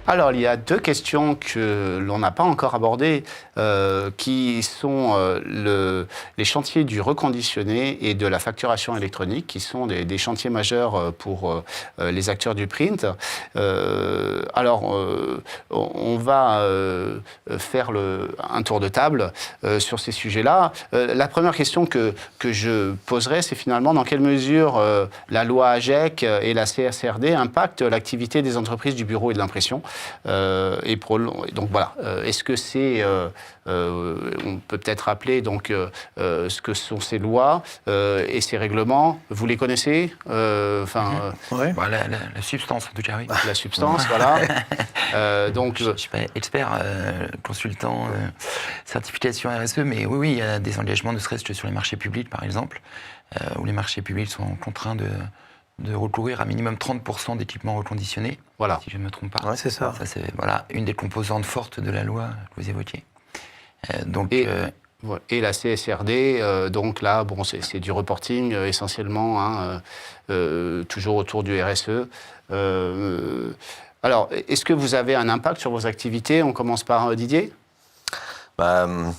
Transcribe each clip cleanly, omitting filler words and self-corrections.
Alors, il y a deux questions que l'on n'a pas encore abordées, qui sont les chantiers du reconditionné et de la facturation électronique, qui sont des chantiers majeurs pour les acteurs du print. On va faire un tour de table sur ces sujets-là. La première question que je poserai, c'est finalement dans quelle mesure la loi AGEC et la CSRD impactent l'activité des entreprises du bureau et de l'impression. Donc voilà, est-ce que c'est, on peut peut-être rappeler donc ce que sont ces lois et ces règlements. Vous les connaissez Ouais. Bon, la substance, en tout cas, oui. La substance, voilà. Je ne suis pas expert, consultant, certification RSE, mais oui, il y a des engagements, ne serait-ce que sur les marchés publics, par exemple, où les marchés publics sont contraints de recourir à minimum 30% d'équipements reconditionnés, voilà. Si je ne me trompe pas. Ouais, c'est ça. Ça, c'est une des composantes fortes de la loi que vous évoquiez. Et la CSRD, donc là, bon, c'est du reporting essentiellement, toujours autour du RSE. Alors, est-ce que vous avez un impact sur vos activités? On commence par Didier. Le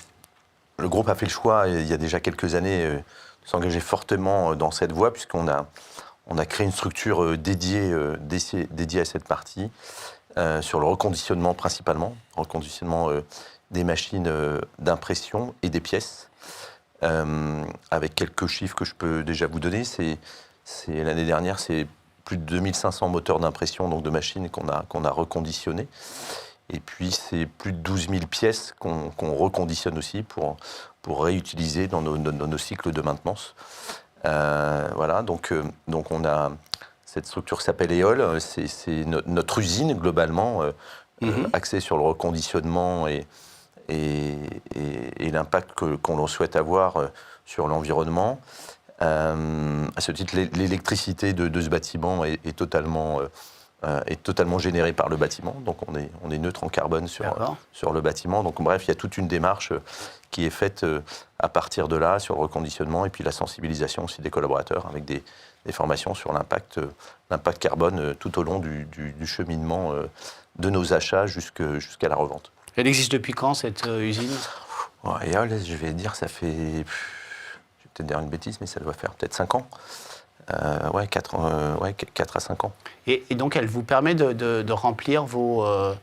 groupe a fait le choix, il y a déjà quelques années, de s'engager fortement dans cette voie, puisqu'on a créé une structure dédiée à cette partie, sur le reconditionnement principalement, reconditionnement des machines d'impression et des pièces, avec quelques chiffres que je peux déjà vous donner. L'année dernière, c'est plus de 2500 moteurs d'impression, donc de machines qu'on a reconditionnées. Et puis, c'est plus de 12 000 pièces qu'on reconditionne aussi pour réutiliser dans nos cycles de maintenance. Voilà, donc on a cette structure qui s'appelle EOL, c'est notre usine globalement, axée sur le reconditionnement et l'impact qu'on souhaite avoir sur l'environnement. À ce titre, l'électricité de ce bâtiment est totalement générée par le bâtiment, donc on est neutre en carbone sur le bâtiment. Donc bref, il y a toute une démarche qui est faite à partir de là sur le reconditionnement et puis la sensibilisation aussi des collaborateurs avec des formations sur l'impact carbone tout au long du cheminement de nos achats jusqu'à la revente. Elle existe depuis quand, cette usine? Je vais dire, ça fait... Je vais peut-être dire une bêtise, mais ça doit faire peut-être 5 ans. 4 à 5 ans. Et donc, elle vous permet de remplir vos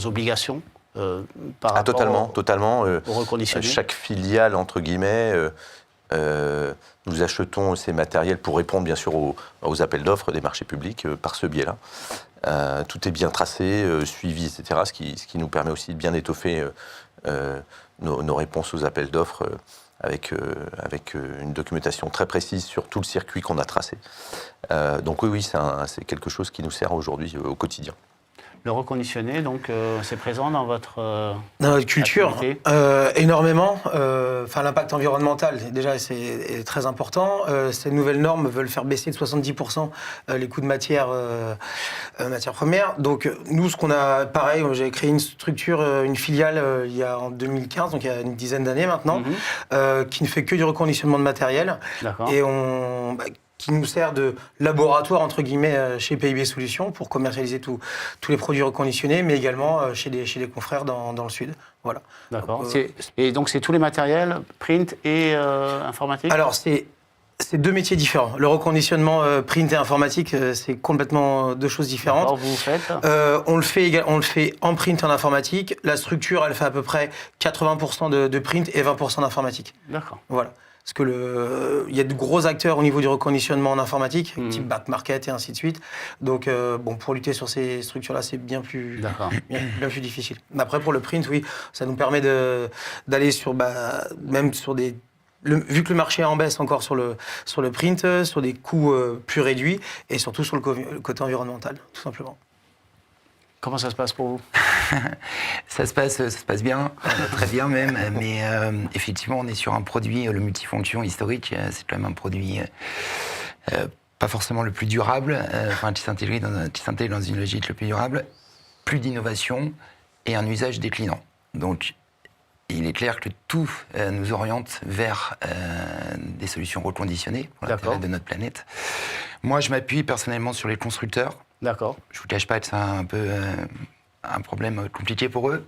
obligations par rapport totalement. Au reconditionné. Chaque filiale, entre guillemets, nous achetons ces matériels pour répondre, bien sûr, aux appels d'offres des marchés publics par ce biais-là. Tout est bien tracé, suivi, etc., ce qui nous permet aussi de bien étoffer nos réponses aux appels d'offres avec une documentation très précise sur tout le circuit qu'on a tracé. Donc oui, c'est quelque chose qui nous sert aujourd'hui au quotidien. Le reconditionné, donc, c'est présent dans votre culture, énormément. L'impact environnemental, déjà, est très important. Ces nouvelles normes veulent faire baisser de 70% les coûts de matières premières. Donc, nous, ce qu'on a, pareil, j'ai créé une structure, une filiale en 2015, donc il y a une dizaine d'années maintenant, qui ne fait que du reconditionnement de matériel. D'accord. Et qui nous sert de laboratoire, entre guillemets, chez PIB Solutions pour commercialiser tous les produits reconditionnés, mais également chez des confrères dans le Sud. Voilà. D'accord. Et donc, c'est tous les matériels, print et informatique? Alors, c'est deux métiers différents. Le reconditionnement print et informatique, c'est complètement deux choses différentes. Alors, vous faites on le fait en print et en informatique. La structure, elle fait à peu près 80% de print et 20% d'informatique. D'accord. Voilà. Parce que il y a de gros acteurs au niveau du reconditionnement en informatique, type Back Market et ainsi de suite. Donc, pour lutter sur ces structures-là, c'est bien plus difficile. Après, pour le print, oui, ça nous permet d'aller même sur des... vu que le marché est en baisse encore sur le print, sur des coûts plus réduits et surtout sur le côté environnemental, tout simplement. Comment ça se passe pour vous? Ça se passe bien, très bien même, mais effectivement, on est sur un produit, le multifonction historique, c'est quand même un produit pas forcément le plus durable, qui s'intègre dans une logique le plus durable, plus d'innovation et un usage déclinant. Donc, il est clair que tout nous oriente vers des solutions reconditionnées pour l'intérêt de notre planète. Moi, je m'appuie personnellement sur les constructeurs. D'accord. Je ne vous cache pas que c'est un peu un problème compliqué pour eux.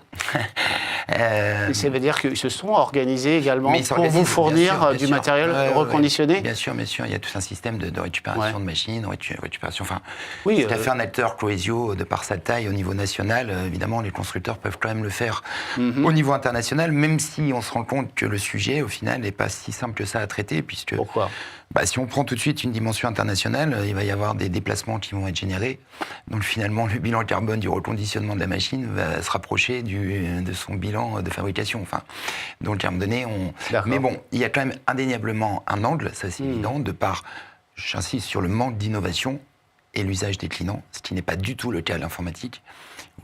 Ça veut dire qu'ils se sont organisés également Mais ils pour vous fournir bien du sûr. matériel reconditionné. Bien sûr, il y a tout un système de récupération de machines, récupération. Enfin, oui, tout à fait un acteur Coesio, de par sa taille au niveau national. Évidemment, les constructeurs peuvent quand même le faire au niveau international, même si on se rend compte que le sujet, au final, n'est pas si simple que ça à traiter, puisque Pourquoi si on prend tout de suite une dimension internationale, il va y avoir des déplacements qui vont être générés. Donc finalement, le bilan carbone du reconditionnement de la machine va se rapprocher de son bilan de fabrication. Enfin, donc à un moment donné, mais bon, il y a quand même indéniablement un angle, ça c'est évident, de par, j'insiste sur le manque d'innovation et l'usage déclinant, ce qui n'est pas du tout le cas de l'informatique.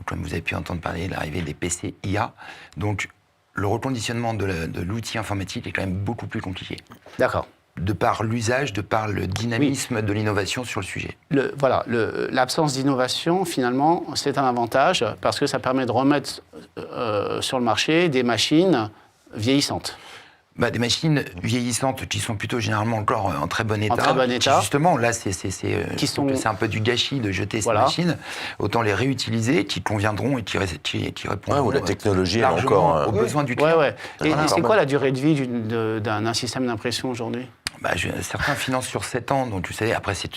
Comme vous avez pu entendre parler de l'arrivée des PC IA. Donc le reconditionnement de l'outil informatique est quand même beaucoup plus compliqué. D'accord. De par l'usage, de par le dynamisme de l'innovation sur le sujet. L'absence d'innovation, finalement, c'est un avantage parce que ça permet de remettre sur le marché des machines vieillissantes. Des machines vieillissantes qui sont plutôt généralement encore en très bon état. En très bon état. Justement, là, c'est un peu du gâchis de jeter ces machines. Autant les réutiliser, qui conviendront et qui répondront la technologie est largement encore aux besoins du client. Et c'est quoi la durée de vie d'un système d'impression aujourd'hui ? Certains financent sur 7 ans, donc vous savez, après c'est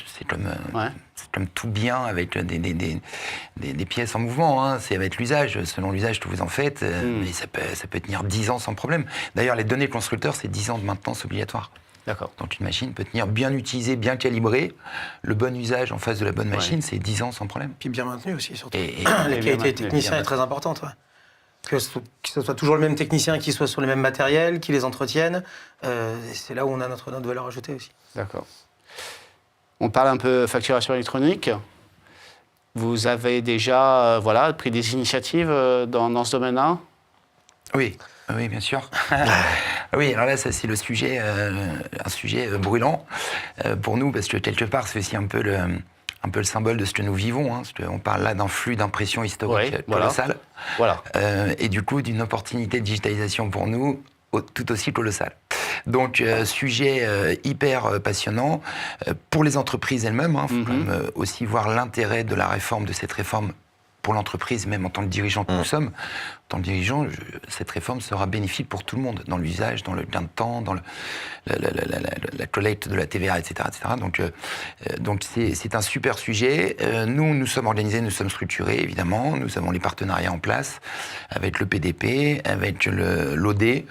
comme tout bien avec des pièces en mouvement, ça va être l'usage, selon l'usage que vous en faites, mais ça peut tenir 10 ans sans problème. D'ailleurs, les données constructeurs, c'est 10 ans de maintenance obligatoire. D'accord. Donc une machine peut tenir bien utilisée, bien calibrée, le bon usage en face de la bonne machine, c'est 10 ans sans problème. Puis bien maintenue aussi, surtout. La qualité technicien est très importante, Que ce soit toujours le même technicien qui soit sur les mêmes matériels, qui les entretienne, c'est là où on a notre valeur ajoutée aussi. D'accord. On parle un peu facturation électronique. Vous avez déjà pris des initiatives dans ce domaine-là ? Oui, bien sûr. Oui, alors là, ça c'est le sujet, un sujet brûlant pour nous, parce que quelque part, c'est aussi un peu le symbole de ce que nous vivons, parce qu'on parle là d'un flux d'impression historique colossal, et du coup d'une opportunité de digitalisation pour nous tout aussi colossale. Donc, sujet hyper passionnant pour les entreprises elles-mêmes. Il faut quand même aussi voir l'intérêt de la réforme, de cette réforme pour l'entreprise, même en tant que dirigeant que nous sommes. En tant que dirigeant, cette réforme sera bénéfique pour tout le monde, dans l'usage, dans le gain de temps, dans la collecte de la TVA, etc. Donc c'est un super sujet. Nous sommes organisés, nous sommes structurés, évidemment. Nous avons les partenariats en place avec le PDP, avec l'OD.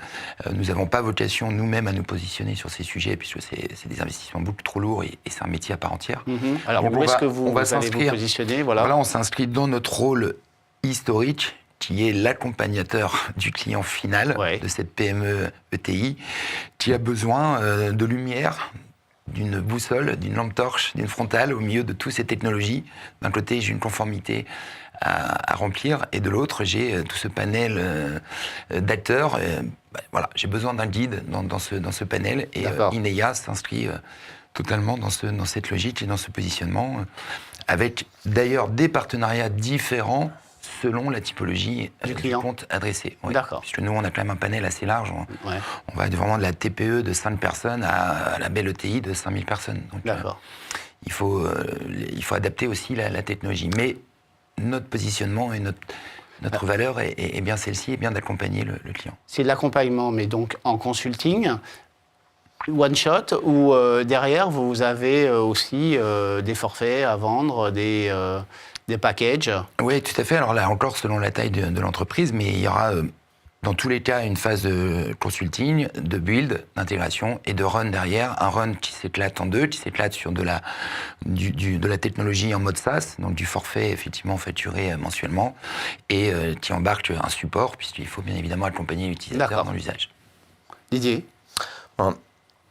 Nous n'avons pas vocation nous-mêmes à nous positionner sur ces sujets, puisque c'est des investissements beaucoup trop lourds et c'est un métier à part entière. Alors, où est-ce que vous allez vous positionner ? Voilà, on s'inscrit dans notre rôle historique, qui est l'accompagnateur du client final de cette PME ETI, qui a besoin de lumière, d'une boussole, d'une lampe torche, d'une frontale au milieu de toutes ces technologies. D'un côté, j'ai une conformité à remplir, et de l'autre, j'ai tout ce panel d'acteurs. J'ai besoin d'un guide dans ce panel, et INEA s'inscrit totalement dans cette logique et dans ce positionnement, avec d'ailleurs des partenariats différents selon la typologie du compte adressé. D'accord. Puisque nous, on a quand même un panel assez large. On va vraiment de la TPE de 5 personnes à la belle ETI de 5000 personnes. Donc, d'accord. Il faut adapter aussi la technologie. Mais notre positionnement et notre valeur est bien celle-ci, est bien d'accompagner le client. C'est de l'accompagnement, mais donc en consulting, one shot, ou derrière, vous avez aussi des forfaits à vendre, des packages. Oui, tout à fait. Alors là, encore selon la taille de l'entreprise, mais il y aura dans tous les cas une phase de consulting, de build, d'intégration et de run derrière. Un run qui s'éclate en deux, qui s'éclate sur de la technologie en mode SaaS, donc du forfait effectivement facturé mensuellement, et qui embarque un support, puisqu'il faut bien évidemment accompagner l'utilisateur dans l'usage. Didier ?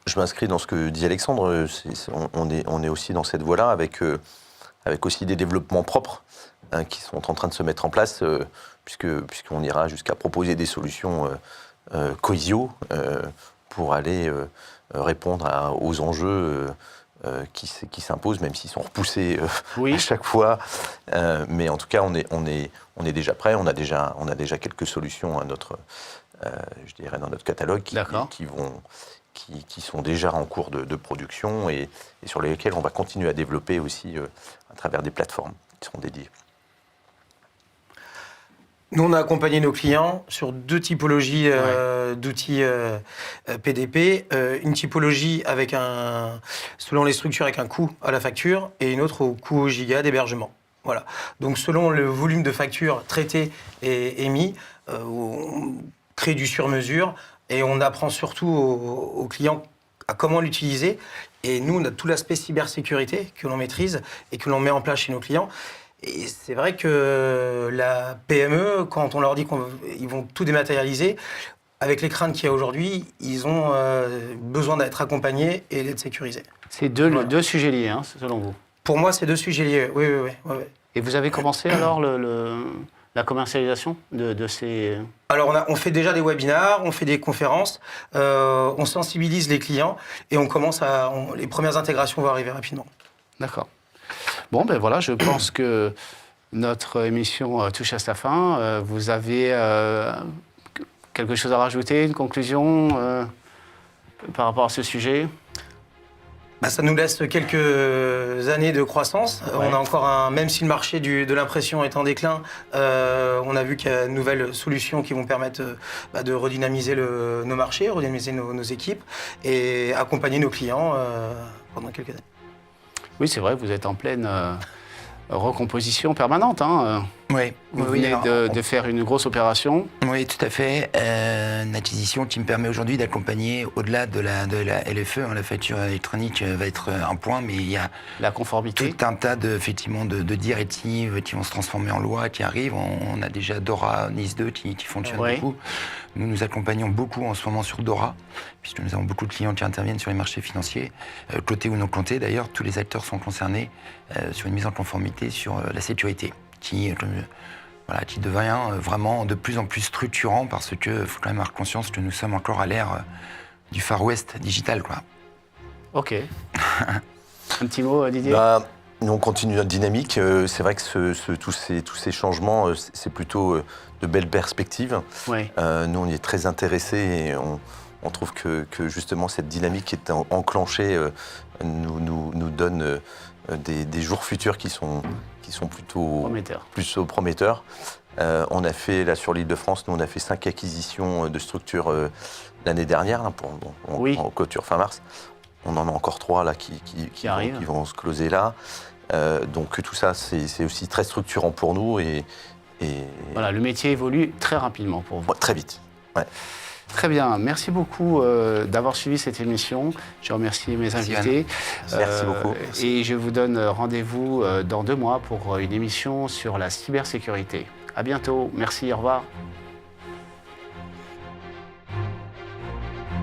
Je m'inscris dans ce que dit Alexandre. On est aussi dans cette voie-là, avec aussi des développements propres qui sont en train de se mettre en place, puisqu'on ira jusqu'à proposer des solutions Coesio pour aller répondre aux enjeux qui s'imposent, même s'ils sont repoussés à chaque fois. Mais en tout cas, on est déjà prêt. On a déjà quelques solutions dans notre catalogue qui sont déjà en cours de production et sur lesquels on va continuer à développer aussi à travers des plateformes. sont dédiés. Nous, on a accompagné nos clients sur 2 typologies d'outils PDP. Une typologie avec selon les structures, avec un coût à la facture, et une autre au coût au giga d'hébergement. Voilà. Donc, selon le volume de factures traitées et émis, on crée du sur-mesure et on apprend surtout aux clients à comment l'utiliser. Et nous, on a tout l'aspect cybersécurité que l'on maîtrise et que l'on met en place chez nos clients. Et c'est vrai que la PME, quand on leur dit qu'ils vont tout dématérialiser, avec les craintes qu'il y a aujourd'hui, ils ont besoin d'être accompagnés et d'être sécurisés. C'est deux sujets liés, hein, selon vous? Pour moi, c'est 2 sujets liés, oui. Et vous avez commencé alors la commercialisation de ces... Alors, on fait déjà des webinars, on fait des conférences, on sensibilise les clients et on commence les premières intégrations vont arriver rapidement. D'accord. Bon, ben voilà, je pense que notre émission touche à sa fin. Vous avez quelque chose à rajouter, une conclusion par rapport à ce sujet? Ça nous laisse quelques années de croissance. Ouais. On a encore même si le marché de l'impression est en déclin, on a vu qu'il y a de nouvelles solutions qui vont permettre de redynamiser nos marchés, redynamiser nos équipes et accompagner nos clients pendant quelques années. Oui, c'est vrai, vous êtes en pleine recomposition permanente. Hein. Oui. Vous venez de faire une grosse opération. Oui, tout à fait. Une acquisition qui me permet aujourd'hui d'accompagner au-delà de la LFE. La facture électronique va être un point, mais il y a la conformité. Tout un tas de directives qui vont se transformer en loi, qui arrivent. On a déjà DORA NIS 2 qui fonctionne beaucoup. Nous accompagnons beaucoup en ce moment sur DORA, puisque nous avons beaucoup de clients qui interviennent sur les marchés financiers, cotés ou non cotés. D'ailleurs, tous les acteurs sont concernés sur une mise en conformité sur la sécurité, qui devient vraiment de plus en plus structurant parce qu'il faut quand même avoir conscience que nous sommes encore à l'ère du Far West digital, quoi. Ok. Un petit mot, Didier? Nous, on continue notre dynamique. C'est vrai que tous ces changements, c'est plutôt de belles perspectives. Oui. Nous, on y est très intéressés et on trouve que justement cette dynamique qui est enclenchée nous donne des jours futurs qui sont plutôt prometteurs. On a fait, là, sur l'Île-de-France, nous, on a fait 5 acquisitions de structures l'année dernière, là, en clôture fin mars. On en a encore 3 là, qui vont se closer là. Donc tout ça, c'est aussi très structurant pour nous. Voilà, le métier évolue très rapidement pour vous. Très vite, ouais. Très bien, merci beaucoup d'avoir suivi cette émission. Je remercie mes invités. Merci beaucoup. Et je vous donne rendez-vous dans 2 mois pour une émission sur la cybersécurité. À bientôt, merci, au revoir.